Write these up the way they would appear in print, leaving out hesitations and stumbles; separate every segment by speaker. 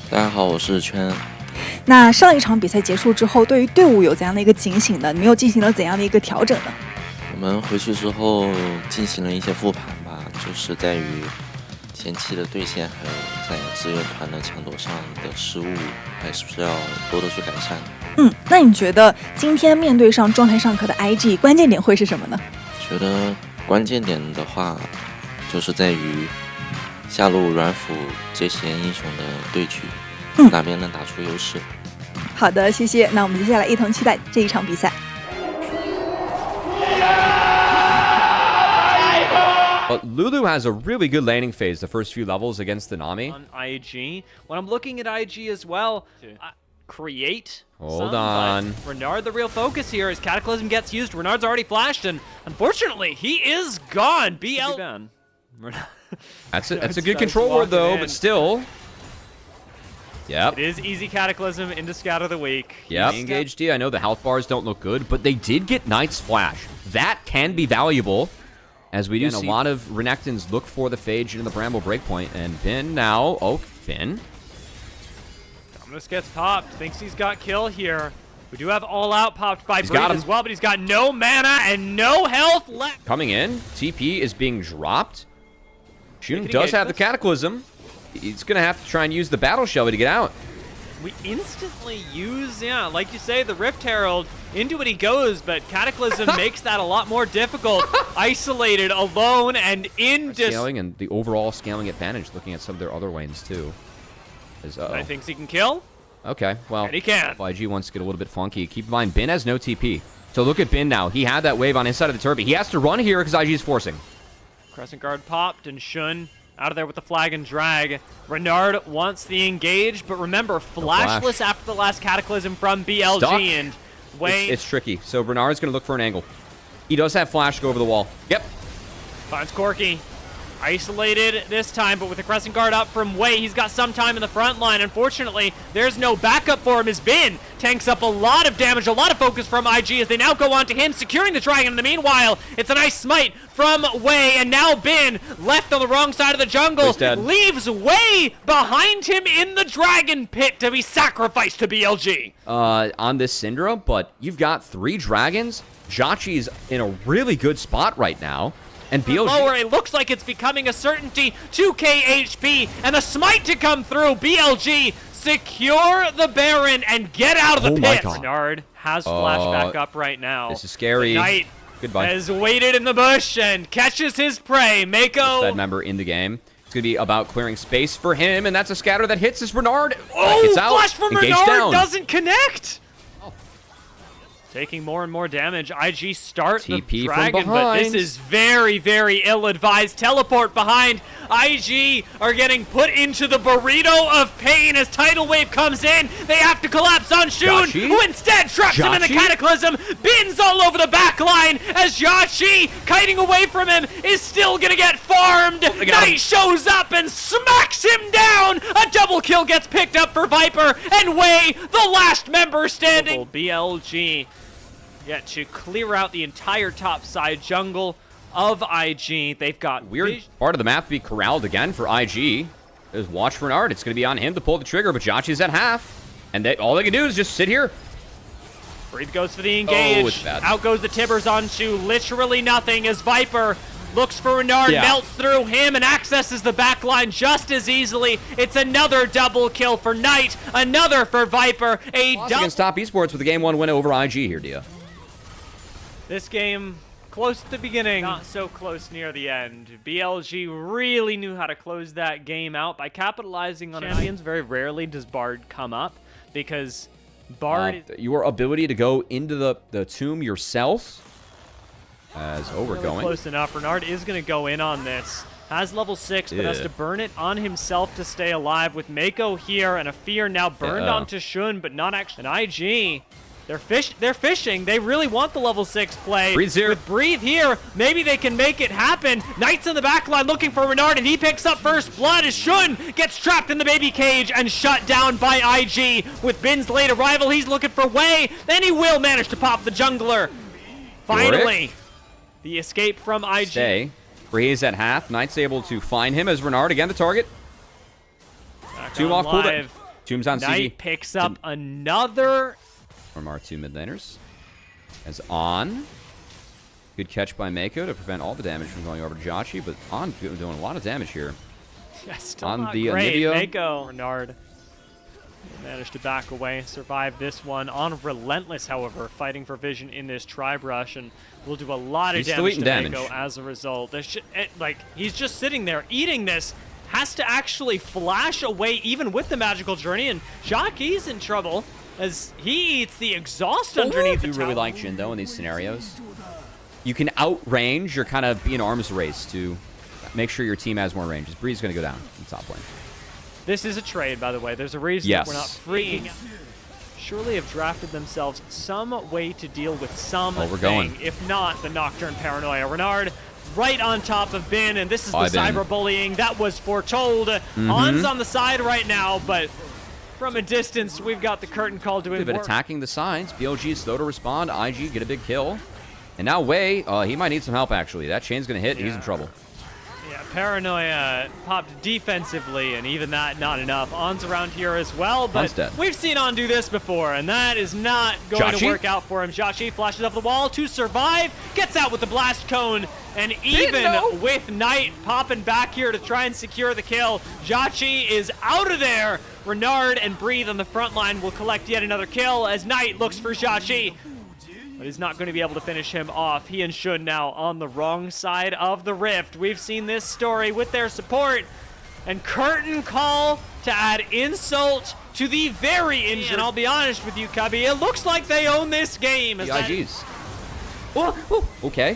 Speaker 1: 大家好，我是圈。
Speaker 2: 那上一场比赛结束之后，对于队伍有怎样的一个警醒呢？你们又进行了怎样的一个调整呢？
Speaker 1: 我们回去之后进行了一些复盘吧，就是在于前期的对线还有在支援团的抢夺上的失误，还是不是要多多去改善。
Speaker 2: 那你觉得今天面对上状态尚可的 IG， 关键点会是什么呢？
Speaker 1: 觉得关键点的话，就是在于下路软辅这些英雄的对局，哪边能打出优势。
Speaker 2: 好的，谢谢。那我们接下来一同期待这一场比赛。
Speaker 3: But Lulu has a really good laning phase the first few levels against the Nami.
Speaker 4: On IG. When I'm looking at IG as well, create.
Speaker 3: Hold on.
Speaker 4: Renard, the real focus here as Cataclysm gets used. Renard's already flashed, and unfortunately, he is gone. BL.
Speaker 3: That's a good control ward though, but still. Yep.
Speaker 4: It is easy Cataclysm into Scout of the Week.
Speaker 3: Yep. Engaged D. I know the health bars don't look good, but they did get Knight's Flash. That can be valuable. As we do see a lot of Renekton's look for the Phage into the Bramble Breakpoint. And Bin now. Oh, Bin.
Speaker 4: Dominus gets popped. Thinks he's got kill here. We do have All Out popped by Breathe as well, but he's got no mana and no health left.
Speaker 3: Coming in. TP is being dropped. Xun does have the Cataclysm. He's going to have to try and use the Battle Shell to get out.
Speaker 4: We instantly use, yeah, like you say, the Rift Herald. Into it he goes, but Cataclysm makes that a lot more difficult. Isolated, alone, and in
Speaker 3: scaling and the overall scaling advantage, looking at some of their other lanes too.
Speaker 4: I think he can kill.
Speaker 3: Okay, well,
Speaker 4: and he can.
Speaker 3: YG wants to get a little bit funky. Keep in mind, Bin has no TP. So look at Bin now. He had that wave on his side of the turret. He has to run here because IG is forcing.
Speaker 4: Crescent Guard popped, and Xun out of there with the flag and drag. Renard wants the engage, but remember, flashless after the last Cataclysm from BLG.
Speaker 3: Stuck.
Speaker 4: And Wayne.
Speaker 3: It's tricky. So Renard's going to look for an angle. He does have flash go over the wall. Yep.
Speaker 4: Finds Corki. Isolated this time, but with the Crescent Guard up from Wei, he's got some time in the front line. Unfortunately, there's no backup for him as Bin tanks up a lot of damage, a lot of focus from IG as they now go on to him, securing the dragon. In the meanwhile, it's a nice smite from Wei, and now Bin, left on the wrong side of the jungle, leaves Wei behind him in the dragon pit to be sacrificed to BLG.
Speaker 3: On this Syndra, but you've got 3 dragons. Jachi's in a really good spot right now. And BLG
Speaker 4: lower, it looks like it's becoming a certainty. 2k HP and a smite to come through. BLG secure the Baron and get out of the pit. Renard has flash back up right now.
Speaker 3: This is scary.
Speaker 4: Knight
Speaker 3: Goodbye.
Speaker 4: has waited in the bush and catches his prey. Mako.
Speaker 3: That member in the game. It's going to be about clearing space for him, and that's a scatter that hits as Renard.
Speaker 4: Oh,
Speaker 3: gets out.
Speaker 4: Flash from
Speaker 3: Engage
Speaker 4: Renard
Speaker 3: down.
Speaker 4: doesn't connect. Taking more and more damage. IG start
Speaker 3: TP
Speaker 4: the dragon,
Speaker 3: from
Speaker 4: but
Speaker 3: behind.
Speaker 4: this is very, very ill-advised. Teleport behind. IG are getting put into the burrito of pain as Tidal Wave comes in. They have to collapse on Xun, who instead traps him in the Cataclysm. Bins all over the back line as Yachi, kiting away from him, is still going to get farmed. Knight shows up and smacks him down. A double kill gets picked up for Viper, and Wei, the last member standing. BLG get to clear out the entire top side jungle of IG. They've got
Speaker 3: weird part of the map to be corralled again for IG. There's watch for Renard. It's going to be on him to pull the trigger, but Jachi's at half. And all they can do is just sit here.
Speaker 4: Breathe goes for the engage.
Speaker 3: Oh, it's bad.
Speaker 4: Out goes the Tibbers onto literally nothing as Viper looks for Renard, melts through him, and accesses the backline just as easily. It's another double kill for Knight, another for Viper. A double
Speaker 3: against Top Esports with a game 1 win over IG here, Dia.
Speaker 4: This game, close at the beginning, not so close near the end. BLG really knew how to close that game out by capitalizing on champions. Very rarely does Bard come up because Bard...
Speaker 3: your ability to go into the tomb yourself. We're going.
Speaker 4: Close enough. Renard is going to go in on this. Has level 6, but has to burn it on himself to stay alive. With Mako here and a Fear now burned onto Xun, but not actually. An IG... They're fishing. They really want the level 6 play.
Speaker 3: Breathe here.
Speaker 4: With Breathe here, maybe they can make it happen. Knight's in the back line looking for Renard, and he picks up first blood as Xun gets trapped in the baby cage and shut down by IG. With Bin's late arrival, he's looking for Wei. Then he will manage to pop the jungler. Finally, the escape from IG.
Speaker 3: Stay. Breeze at half. Knight's able to find him as Renard again the target.
Speaker 4: Tomb off cooldown.
Speaker 3: Tombs on CD.
Speaker 4: Knight picks up another
Speaker 3: from our 2 mid laners. As On. Good catch by Mako to prevent all the damage from going over to Jauchi, but On doing a lot of damage here.
Speaker 4: Yeah, still
Speaker 3: On
Speaker 4: not
Speaker 3: the
Speaker 4: great.
Speaker 3: Anivia.
Speaker 4: Mako. Renard managed to back away, survive this one. On Relentless, however, fighting for vision in this tribe rush, and will do a lot of damage to Mako as a result. He's just sitting there eating this. Has to actually flash away even with the magical journey, and Jauchi's in trouble as he eats the exhaust underneath the
Speaker 3: tower. I do really like Xun, though, in these scenarios. You can outrange or kind of be an arms race to make sure your team has more range. Bree's going to go down in top lane.
Speaker 4: This is a trade, by the way. There's a reason that we're not freaking. Surely have drafted themselves some way to deal with some
Speaker 3: we're going.
Speaker 4: If not, the Nocturne Paranoia. Renard right on top of Bin, and this is the cyberbullying that was foretold. On's on the side right now, but from a distance, we've got the curtain call doing
Speaker 3: work. They've been attacking the sides. BLG is slow to respond. IG get a big kill. And now Wei, he might need some help, actually. That chain's going to hit. Yeah. He's in trouble.
Speaker 4: Yeah, Paranoia popped defensively, and even that, not enough. On's around here as well, but we've seen On do this before, and that is not going to work out for him. Jauchi flashes up the wall to survive, gets out with the blast cone, and even with Knight popping back here to try and secure the kill, Jauchi is out of there. Renard and Breathe on the front line will collect yet another kill as Knight looks for Jauchi, but he's not going to be able to finish him off. He and Xun now on the wrong side of the rift. We've seen this story with their support, and curtain call to add insult to the very injured. And I'll be honest with you, Cubby, it looks like they own this game.
Speaker 3: The IGs. Okay.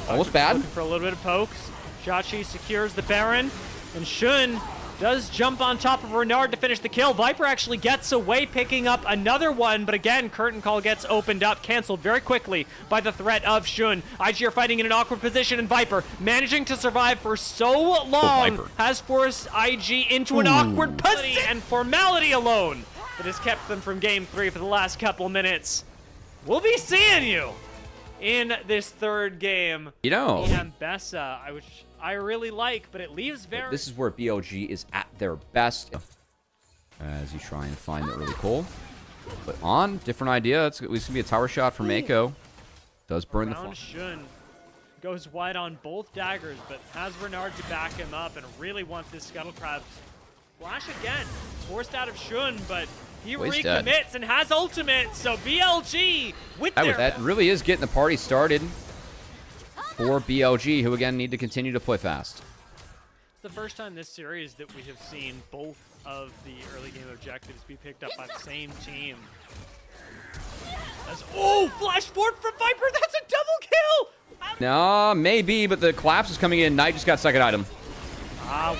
Speaker 3: Almost bad.
Speaker 4: Looking for a little bit of pokes. Jauchi secures the Baron, and Xun does jump on top of Renard to finish the kill. Viper actually gets away, picking up another one, but again, curtain call gets opened up, canceled very quickly by the threat of Xun. IG are fighting in an awkward position, and Viper, managing to survive for so long, has forced IG into an awkward position and formality alone that has kept them from game 3 for the last couple minutes. We'll be seeing you in this third game.
Speaker 3: You know,
Speaker 4: Bessa, which I really like, but it leaves very...
Speaker 3: This is where BLG is at their best as you try and find it really cool. But On, different idea. It's going to be a tower shot for Mako. Does burn the
Speaker 4: Xun goes wide on both daggers, but has Renard to back him up and really wants this Scuttle Crab flash again. Forced out of Xun, but he recommits and has ultimate, so BLG with
Speaker 3: that really is getting the party started for BLG, who again need to continue to play fast.
Speaker 4: It's the first time this series that we have seen both of the early game objectives be picked up by the same team. Flash forward from Viper, that's a double kill!
Speaker 3: No, maybe, but the collapse is coming in. Knight just got second item.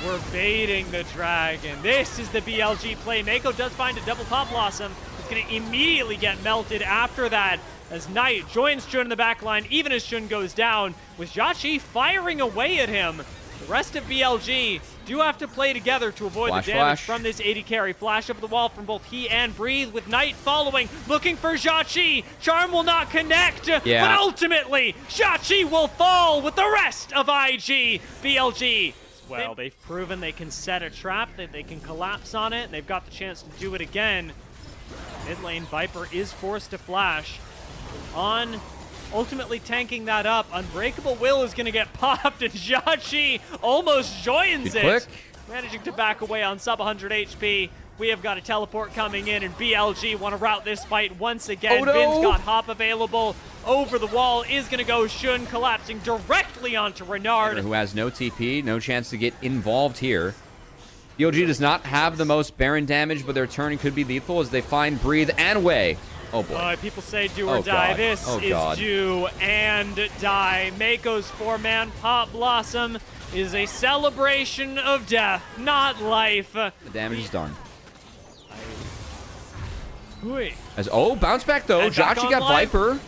Speaker 4: We're baiting the dragon. This is the BLG play. Mako does find a double Pop Blossom. It's going to immediately get melted after that as Knight joins Xun in the back line, even as Xun goes down, with Jauchi firing away at him. The rest of BLG do have to play together to avoid the damage from this 80 carry. Flash up the wall from both he and Breathe, with Knight following, looking for Jauchi. Charm will not connect, but ultimately, Jauchi will fall with the rest of IG. BLG, well, they've proven they can set a trap, that they can collapse on it, and they've got the chance to do it again. Mid lane, Viper is forced to flash. On ultimately tanking that up. Unbreakable Will is going to get popped, and Jauchi almost joins it. Managing to back away on sub 100 HP. We have got a teleport coming in, and BLG want to route this fight once again. Bin's got hop available. Over the wall is going to go Xun, collapsing directly onto Renard,
Speaker 3: who has no TP, no chance to get involved here. BLG does not have the most Baron damage, but their turn could be lethal as they find Breathe and Wei. Oh boy.
Speaker 4: People say do or die. This is do and die. Mako's 4-man Pop Blossom is a celebration of death, not life.
Speaker 3: The damage is done.
Speaker 4: As
Speaker 3: bounce back though. Jauchi got Viper.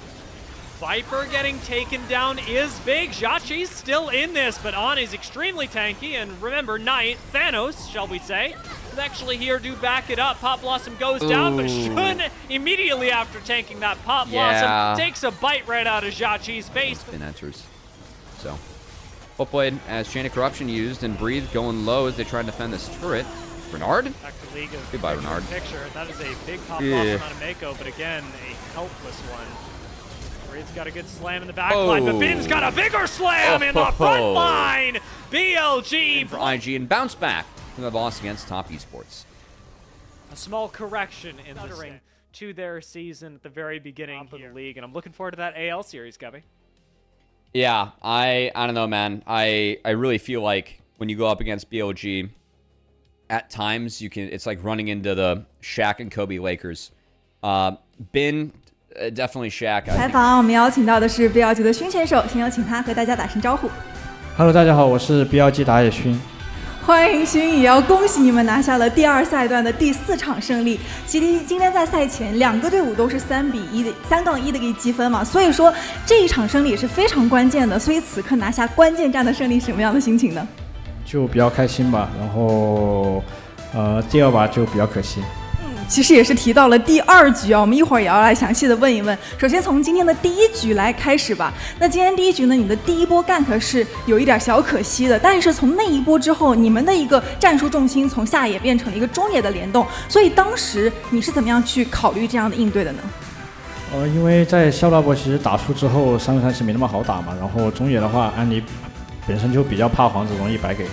Speaker 4: Viper getting taken down is big. Jauchi's still in this, but On is extremely tanky. And remember, Knight, Thanos, shall we say, is actually here to back it up. Pop Blossom goes down, but Xun immediately after tanking that Pop Blossom takes a bite right out of Jauchi's face.
Speaker 3: Spin enters. So, well played as Chain of Corruption used, and Breathe going low as they try to defend this turret. Renard?
Speaker 4: Back to League of
Speaker 3: Goodbye, Renard.
Speaker 4: Picture. That is a big pop
Speaker 3: Yeah.
Speaker 4: off on Mako, but again, a helpless one. Reed's got a good slam in the back line, but Bin's got a bigger slam in the front line. BLG
Speaker 3: for IG and bounce back from the loss against Top Esports.
Speaker 4: A small correction in the to their season at the very beginning of the league, and I'm looking forward to that AL series, Gubby.
Speaker 3: Yeah, I don't know, man. I really feel like when you go up against BLG, at times it's like running into the Shaq and Kobe Lakers. Bin definitely Shaq.
Speaker 2: 采访我们邀请到的是 BLG 的勋选手，先有请他和大家打声招呼。
Speaker 5: Hello， 大家好，我是 BLG 打野勋。
Speaker 2: 欢迎勋，也要恭喜你们拿下了第2赛段的第4场胜利。其实今天在赛前2个队伍都是3-1的3-1的一个积分嘛，所以说这一场胜利也是非常关键的。所以此刻拿下关键战的胜利，什么样的心情呢？
Speaker 5: 就比较开心吧，然后第2把就比较可惜。
Speaker 2: 其实也是提到了第2局啊，我们一会儿也要来详细的问一问。首先从今天的第1局来开始吧。那今天第1局呢，你的第1波 gank 是有一点小可惜的，但是从那一波之后，你们的一个战术重心从下野变成了一个中野的联动，所以当时你是怎么样去考虑这样的应对的呢？
Speaker 5: 因为在肖大波其实打出之后3-3是没那么好打嘛，然后中野的话，安妮本身就比较怕皇子，容易白给。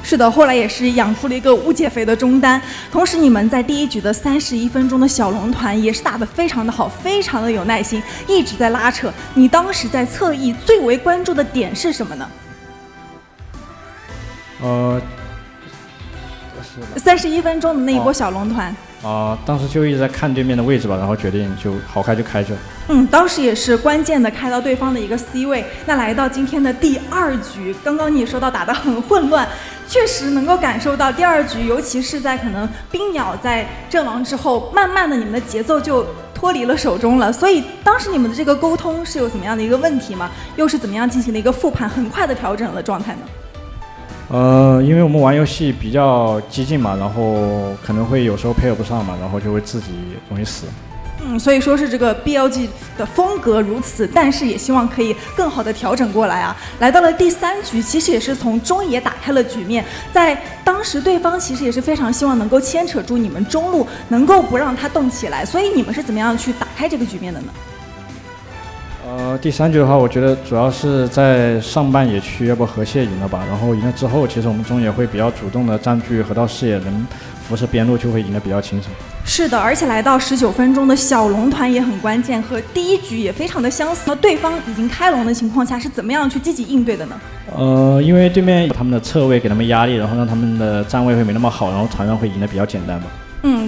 Speaker 2: 是的，后来也是养出了一个无解肥的中单。同时，你们在第1局的31分钟的小龙团也是打得非常的好，非常的有耐心，一直在拉扯。你当时在侧翼最为关注的点是什么呢？31分钟的那一波小龙团。
Speaker 5: 当时就一直在看对面的位置吧，然后决定就好开就开着。
Speaker 2: 当时也是关键的开到对方的一个 C 位。那来到今天的第2局，刚刚你也说到打得很混乱，确实能够感受到第2局，尤其是在可能冰鸟在阵亡之后，慢慢的你们的节奏就脱离了手中了。所以当时你们的这个沟通是有怎么样的一个问题吗？又是怎么样进行的一个复盘，很快的调整了状态呢？
Speaker 5: 因为我们玩游戏比较激进嘛，然后可能会有时候配合不上嘛，然后就会自己容易死。
Speaker 2: 所以说是这个 BLG 的风格如此，但是也希望可以更好的调整过来啊。来到了第3局，其实也是从中野打开了局面，在当时对方其实也是非常希望能够牵扯住你们中路，能够不让他动起来，所以你们是怎么样去打开这个局面的呢？
Speaker 5: 第3局的话，我觉得主要是在上半野区，要不河蟹赢了吧，然后赢了之后，其实我们中野会比较主动的占据河道视野，能扶持边路就会赢得比较轻松。
Speaker 2: 是的，而且来到19分钟的小龙团也很关键，和第1局也非常的相似。那对方已经开龙的情况下，是怎么样去积极应对的呢？
Speaker 5: 因为对面有他们的侧位给他们压力，然后让他们的站位会没那么好，然后团战会赢得比较简单吧。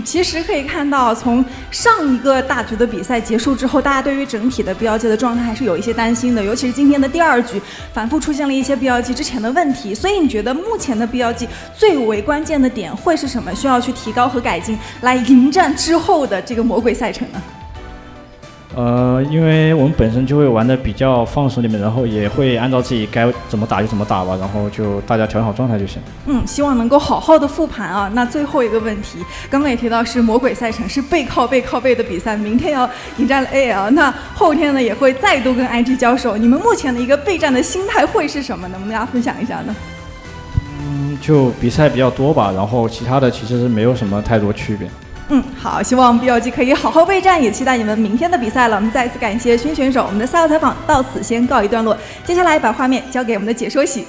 Speaker 2: 其实可以看到，从上一个大局的比赛结束之后，大家对于整体的 BLG 的状态还是有一些担心的，尤其是今天的第2局，反复出现了一些 BLG 之前的问题。所以你觉得目前的 BLG 最为关键的点会是什么？需要去提高和改进，来迎战之后的这个魔鬼赛程呢？
Speaker 5: 因为我们本身就会玩的比较放松里面，然后也会按照自己该怎么打就怎么打吧，然后就大家调整好状态就行。
Speaker 2: 希望能够好好的复盘啊。那最后一个问题，刚刚也提到是魔鬼赛程，是背靠背的比赛，明天要迎战了 AL， 那后天呢也会再度跟 IG 交手。你们目前的一个备战的心态会是什么？能不能大家分享一下呢？
Speaker 5: 就比赛比较多吧，然后其他的其实是没有什么太多区别。
Speaker 2: 好，希望 BLG 可以好好备战，也期待你们明天的比赛了。我们再次感谢勋选手，我们的赛后采访到此先告一段落，接下来把画面交给我们的解说席。